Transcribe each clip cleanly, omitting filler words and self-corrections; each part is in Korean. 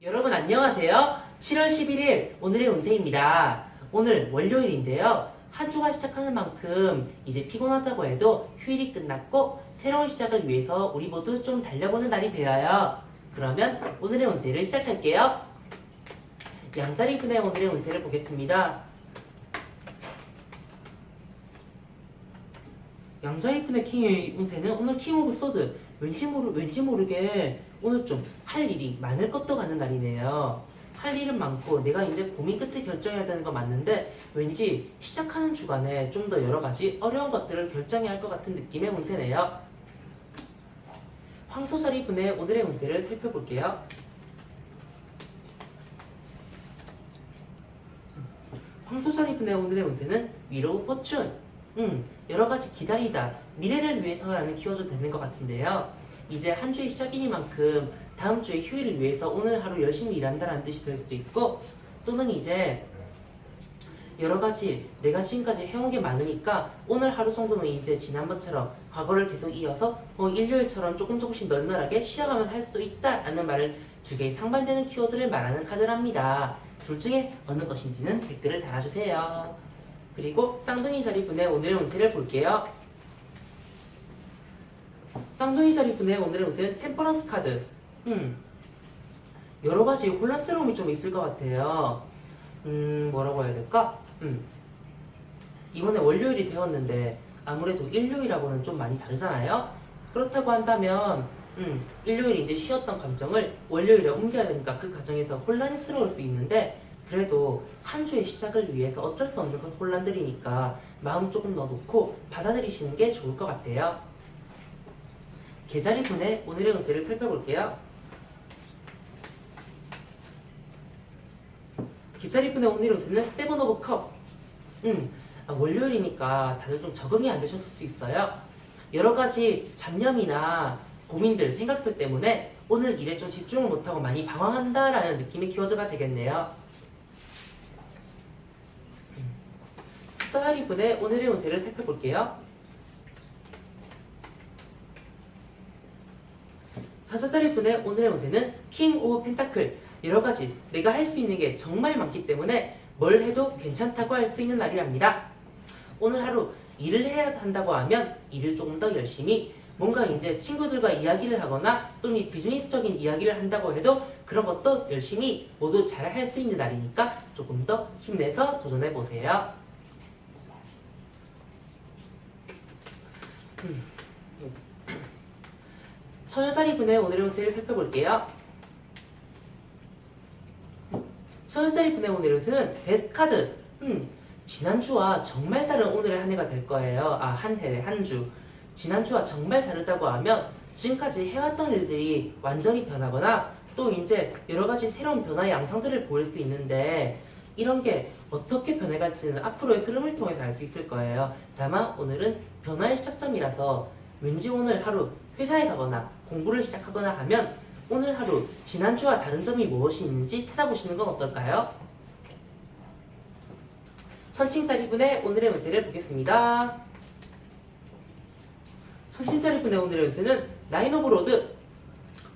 여러분 안녕하세요. 7월 11일 오늘의 운세입니다. 오늘 월요일인데요. 한 주가 시작하는 만큼 이제 피곤하다고 해도 휴일이 끝났고 새로운 시작을 위해서 우리 모두 좀 달려보는 날이 되어요. 그러면 오늘의 운세를 시작할게요. 양자리분의 오늘의 운세를 보겠습니다. 양자리분의 킹의 운세는 오늘 킹 오브 소드. 왠지 모르게 오늘 좀 할 일이 많을 것도 같은 날이네요. 할 일은 많고 내가 이제 고민 끝에 결정해야 되는 거 맞는데 왠지 시작하는 주간에 좀 더 여러 가지 어려운 것들을 결정해야 할 것 같은 느낌의 운세네요. 황소자리분의 오늘의 운세를 살펴볼게요. 황소자리분의 오늘의 운세는 위로우 포춘. 여러 가지 기다리다, 미래를 위해서라는 키워드 되는 것 같은데요. 이제 한 주의 시작이니만큼 다음 주의 휴일을 위해서 오늘 하루 열심히 일한다라는 뜻이 될 수도 있고, 또는 이제 여러 가지 내가 지금까지 해온 게 많으니까 오늘 하루 정도는 이제 지난번처럼 과거를 계속 이어서 일요일처럼 조금씩 널널하게 쉬어가면서 할 수도 있다라는 말을 두 개의 상반되는 키워드를 말하는 카드랍니다. 둘 중에 어느 것인지는 댓글을 달아주세요. 그리고 쌍둥이 자리분의 오늘의 운세를 볼게요. 쌍둥이 자리분의 오늘의 운세는 템퍼런스 카드. 여러 가지 혼란스러움이 좀 있을 것 같아요. 뭐라고 해야 될까? 이번에 월요일이 되었는데 아무래도 일요일하고는 좀 많이 다르잖아요. 그렇다고 한다면 일요일에 이제 쉬었던 감정을 월요일에 옮겨야 되니까 그 과정에서 혼란스러울 수 있는데, 그래도 한 주의 시작을 위해서 어쩔 수 없는 그 혼란들이니까 마음 조금 더 놓고 받아들이시는 게 좋을 것 같아요. 개자리분의 오늘의 운세를 살펴볼게요. 개자리분의 오늘의 운세는 세븐 오브 컵. 월요일이니까 다들 좀 적응이 안 되셨을 수 있어요. 여러 가지 잡념이나 고민들, 생각들 때문에 오늘 일에 좀 집중을 못하고 많이 방황한다라는 느낌의 키워드가 되겠네요. 숫자자리분의 오늘의 운세를 살펴볼게요. 사자자리분의 오늘의 운세는 킹 오브 펜타클. 여러 가지 내가 할 수 있는 게 정말 많기 때문에 뭘 해도 괜찮다고 할 수 있는 날이랍니다. 오늘 하루 일을 해야 한다고 하면 일을 조금 더 열심히, 뭔가 이제 친구들과 이야기를 하거나 또는 비즈니스적인 이야기를 한다고 해도 그런 것도 열심히 모두 잘 할 수 있는 날이니까 조금 더 힘내서 도전해보세요. 처녀자리분의 오늘의 운세를 살펴볼게요. 처녀자리분의 오늘의 운세는 데스카드. 지난주와 정말 다른 오늘의 한 해가 될 거예요. 한 해, 한 주. 지난주와 정말 다르다고 하면 지금까지 해왔던 일들이 완전히 변하거나 또 이제 여러 가지 새로운 변화의 양상들을 보일 수 있는데, 이런 게 어떻게 변해갈지는 앞으로의 흐름을 통해서 알 수 있을 거예요. 다만 오늘은 변화의 시작점이라서 왠지 오늘 하루 회사에 가거나 공부를 시작하거나 하면 오늘 하루 지난주와 다른 점이 무엇이 있는지 찾아보시는 건 어떨까요? 천칭자리분의 오늘의 운세를 보겠습니다. 천칭자리분의 오늘의 운세는 나인 오브 로드.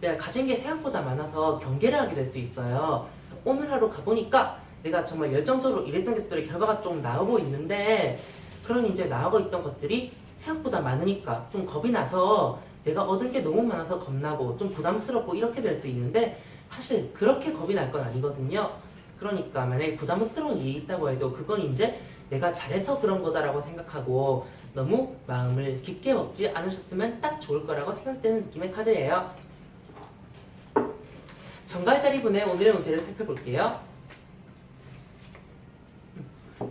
내가 가진 게 생각보다 많아서 경계를 하게 될 수 있어요. 오늘 하루 가보니까 내가 정말 열정적으로 일했던 것들의 결과가 좀 나오고 있는데, 그런 이제 나오고 있던 것들이 생각보다 많으니까 좀 겁이 나서 내가 얻은 게 너무 많아서 겁나고 좀 부담스럽고 이렇게 될 수 있는데, 사실 그렇게 겁이 날 건 아니거든요. 그러니까 만약에 부담스러운 일이 있다고 해도 그건 이제 내가 잘해서 그런 거다라고 생각하고 너무 마음을 깊게 먹지 않으셨으면 딱 좋을 거라고 생각되는 느낌의 카드예요. 정갈자리분의 오늘의 운세를 살펴볼게요.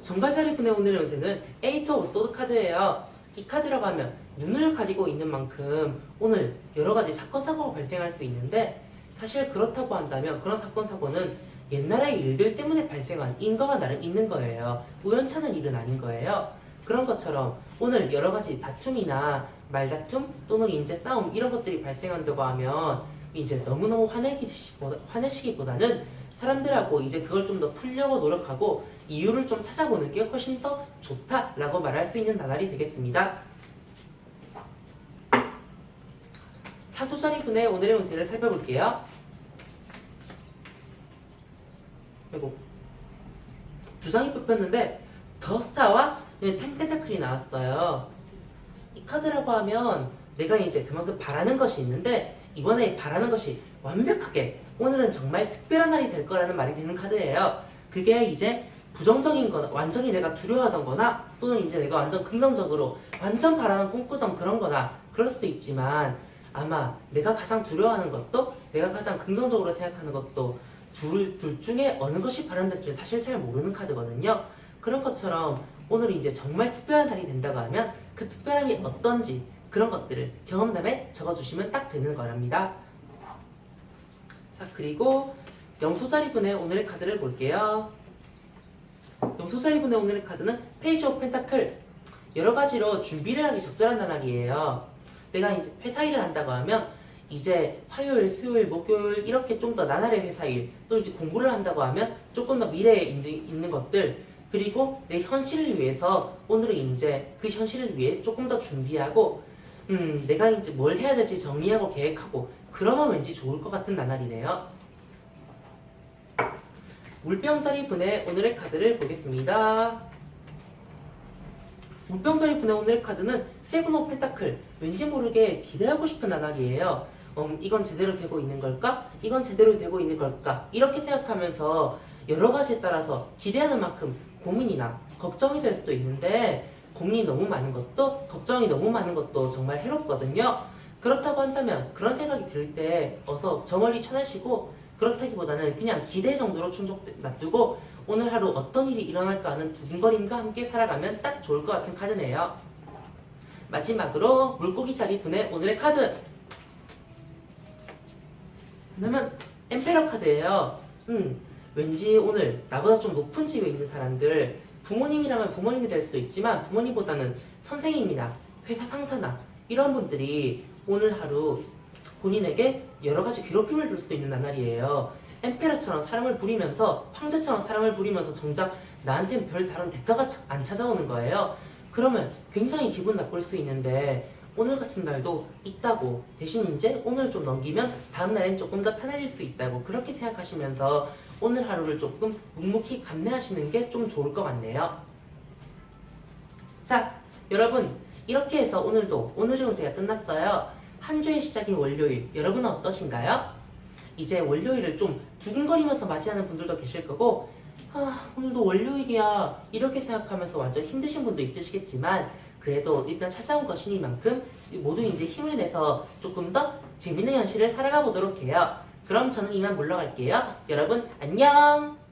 정갈자리분의 오늘의 운세는 에이트 오브 소드 카드예요. 이 카드라고 하면 눈을 가리고 있는 만큼 오늘 여러 가지 사건 사고가 발생할 수 있는데, 사실 그렇다고 한다면 그런 사건 사고는 옛날의 일들 때문에 발생한 인과가 나름 있는 거예요. 우연찮은 일은 아닌 거예요. 그런 것처럼 오늘 여러 가지 다툼이나 말다툼 또는 이제 싸움 이런 것들이 발생한다고 하면 이제 너무너무 화내시기보다는 사람들하고 이제 그걸 좀 더 풀려고 노력하고 이유를 좀 찾아보는 게 훨씬 더 좋다라고 말할 수 있는 나날이 되겠습니다. 사수자리분의 오늘의 운세를 살펴볼게요. 아이고 두 장이 뽑혔는데 더 스타와 템펜타클이 나왔어요. 이 카드라고 하면 내가 이제 그만큼 바라는 것이 있는데 이번에 바라는 것이 완벽하게 오늘은 정말 특별한 날이 될 거라는 말이 되는 카드예요. 그게 이제 부정적인 거나 완전히 내가 두려워하던 거나 또는 이제 내가 완전 긍정적으로 완전 바라는 꿈꾸던 그런 거나 그럴 수도 있지만 아마 내가 가장 두려워하는 것도 내가 가장 긍정적으로 생각하는 것도 둘 중에 어느 것이 바란다지 사실 잘 모르는 카드거든요. 그런 것처럼 오늘이 이제 정말 특별한 날이 된다고 하면 그 특별함이 어떤지 그런 것들을 경험담에 적어주시면 딱 되는 거랍니다. 자, 그리고 영소자리분의 오늘의 카드를 볼게요. 영소자리분의 오늘의 카드는 페이지 오브 펜타클. 여러 가지로 준비를 하기 적절한 나날이에요. 내가 이제 회사 일을 한다고 하면 이제 화요일, 수요일, 목요일 이렇게 좀 더 나날의 회사일, 또 이제 공부를 한다고 하면 조금 더 미래에 있는 것들, 그리고 내 현실을 위해서 오늘은 이제 그 현실을 위해 조금 더 준비하고 내가 이제 뭘 해야 될지 정리하고 계획하고 그러면 왠지 좋을 것 같은 나날이네요. 물병자리 분의 오늘의 카드를 보겠습니다. 물병자리 분의 오늘의 카드는 세븐 오브 펜타클. 왠지 모르게 기대하고 싶은 나날이에요. 이건 제대로 되고 있는 걸까? 이건 제대로 되고 있는 걸까? 이렇게 생각하면서 여러 가지에 따라서 기대하는 만큼 고민이나 걱정이 될 수도 있는데 고민이 너무 많은 것도 걱정이 너무 많은 것도 정말 해롭거든요. 그렇다고 한다면 그런 생각이 들 때 어서 저 멀리 쳐내시고 그렇다기보다는 그냥 기대 정도로 놔두고 오늘 하루 어떤 일이 일어날까 하는 두근거림과 함께 살아가면 딱 좋을 것 같은 카드네요. 마지막으로 물고기 자리 분의 오늘의 카드. 그러면 엠페러 카드예요. 왠지 오늘 나보다 좀 높은 집에 있는 사람들, 부모님이라면 부모님이 될 수도 있지만 부모님보다는 선생님이나 회사 상사나 이런 분들이 오늘 하루 본인에게 여러 가지 괴롭힘을 줄 수도 있는 나날이에요. 엠페러처럼 사람을 부리면서 황제처럼 사람을 부리면서 정작 나한테는 별 다른 대가가 안 찾아오는 거예요. 그러면 굉장히 기분 나쁠 수 있는데 오늘 같은 날도 있다고, 대신 이제 오늘 좀 넘기면 다음 날엔 조금 더 편해질 수 있다고 그렇게 생각하시면서 오늘 하루를 조금 묵묵히 감내하시는 게 좀 좋을 것 같네요. 자, 여러분 이렇게 해서 오늘의 운세가 끝났어요. 한 주의 시작인 월요일, 여러분은 어떠신가요? 이제 월요일을 좀 두근거리면서 맞이하는 분들도 계실 거고 오늘도 월요일이야 이렇게 생각하면서 완전 힘드신 분도 있으시겠지만 그래도 일단 찾아온 것이니만큼 모두 이제 힘을 내서 조금 더 재밌는 현실을 살아가 보도록 해요. 그럼 저는 이만 물러갈게요. 여러분 안녕!